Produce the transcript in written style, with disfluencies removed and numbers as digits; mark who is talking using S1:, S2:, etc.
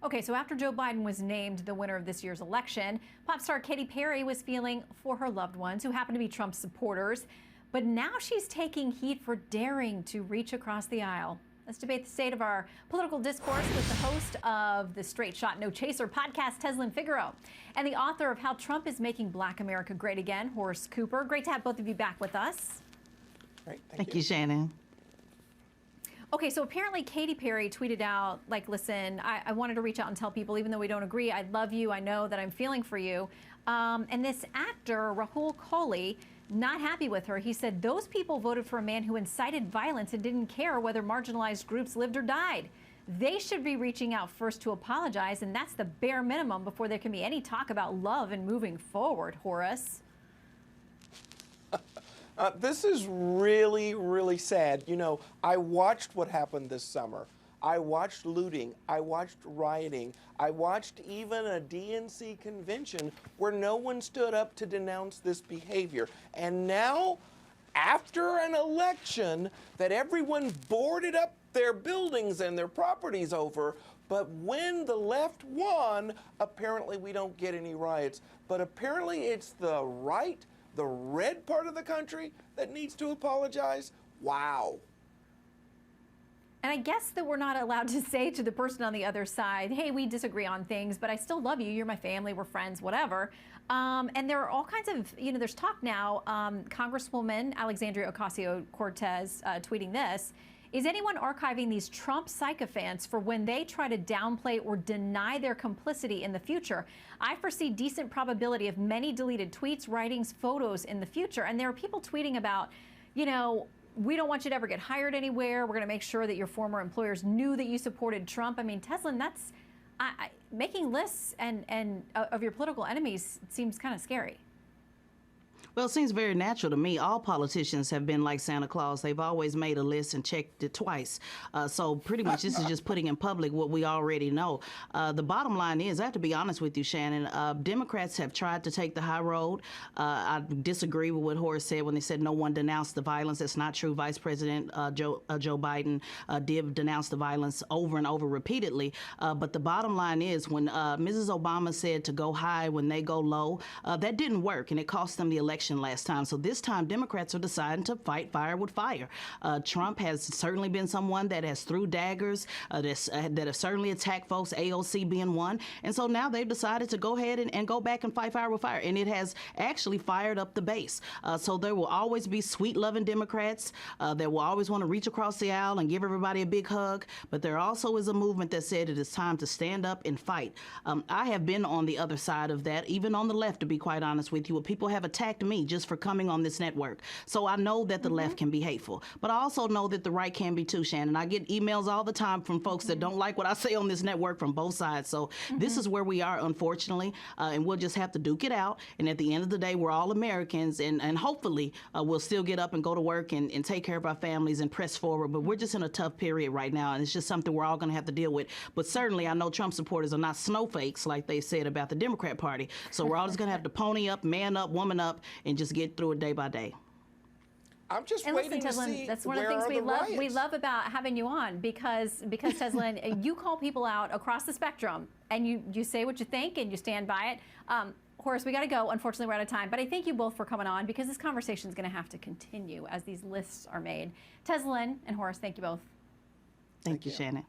S1: Okay, so after Joe Biden was named the winner of this year's election, pop star Katy Perry was feeling for her loved ones who happen to be Trump supporters. But now she's taking heat for daring to reach across the aisle. Let's debate the state of our political discourse with the host of the Straight Shot No Chaser podcast, Teslin Figaro, and the author of How Trump is Making Black America Great Again, Horace Cooper. Great to have both of you back with us.
S2: Great,
S3: thank you, Shannon.
S1: Okay, so apparently Katy Perry tweeted out, like, listen, I wanted to reach out and tell people, even though we don't agree, I love you, I know that I'm feeling for you. And this actor, Rahul Kohli, not happy with her. He said those people voted for a man who incited violence and didn't care whether marginalized groups lived or died. They should be reaching out first to apologize, and that's the bare minimum before there can be any talk about love and moving forward, Horace.
S2: This is really, really sad. You know, I watched what happened this summer. I watched looting. I watched rioting. I watched even a DNC convention where no one stood up to denounce this behavior. And now, after an election that everyone boarded up their buildings and their properties over, but when the left won, apparently we don't get any riots. But apparently it's the right, the red part of the country that needs to apologize. Wow.
S1: And I guess that we're not allowed to say to the person on the other side, hey, we disagree on things, but I still love you. You're my family. We're friends, whatever. And there are all kinds of, there's talk now. Congresswoman Alexandria Ocasio-Cortez tweeting this. Is anyone archiving these Trump sycophants for when they try to downplay or deny their complicity in the future? I foresee decent probability of many deleted tweets, writings, photos in the future. And there are people tweeting about, we don't want you to ever get hired anywhere. We're going to make sure that your former employers knew that you supported Trump. I mean, Teslin, that's making lists and of your political enemies seems kind of scary.
S3: Well, it seems very natural to me. All politicians have been like Santa Claus. They've always made a list and checked it twice. So pretty much this is just putting in public what we already know. The bottom line is, I have to be honest with you, Shannon, Democrats have tried to take the high road. I disagree with what Horace said when they said no one denounced the violence. That's not true. Vice President Joe Biden did denounce the violence over and over repeatedly. But the bottom line is, when Mrs. Obama said to go high when they go low, that didn't work, and it cost them the election last time. So this time, Democrats are deciding to fight fire with fire. Trump has certainly been someone that has threw daggers, that have certainly attacked folks, AOC being one. And so now they've decided to go ahead and go back and fight fire with fire. And it has actually fired up the base. So there will always be sweet-loving Democrats that will always want to reach across the aisle and give everybody a big hug. But there also is a movement that said it is time to stand up and fight. I have been on the other side of that, even on the left, to be quite honest with you, where people have attacked me just for coming on this network. So I know that the left can be hateful, but I also know that the right can be too, Shannon. I get emails all the time from folks that don't like what I say on this network from both sides. So this is where we are, unfortunately, and we'll just have to duke it out. And at the end of the day, we're all Americans, and hopefully we'll still get up and go to work and take care of our families and press forward. But we're just in a tough period right now, and it's just something we're all going to have to deal with. But certainly I know Trump supporters are not snowflakes like they said about the Democrat Party. So we're all just going to have to pony up, man up, woman up, and just get through it day by day.
S2: I'm just
S1: and
S2: waiting
S1: listen, Teslin,
S2: to see
S1: that's one of the things we love about having you on, because Teslin, you call people out across the spectrum, and you say what you think and you stand by it. Horace, we got to go. Unfortunately, we're out of time. But I thank you both for coming on, because this conversation is going to have to continue as these lists are made. Teslin and Horace, thank you both.
S3: Thank you, Shannon.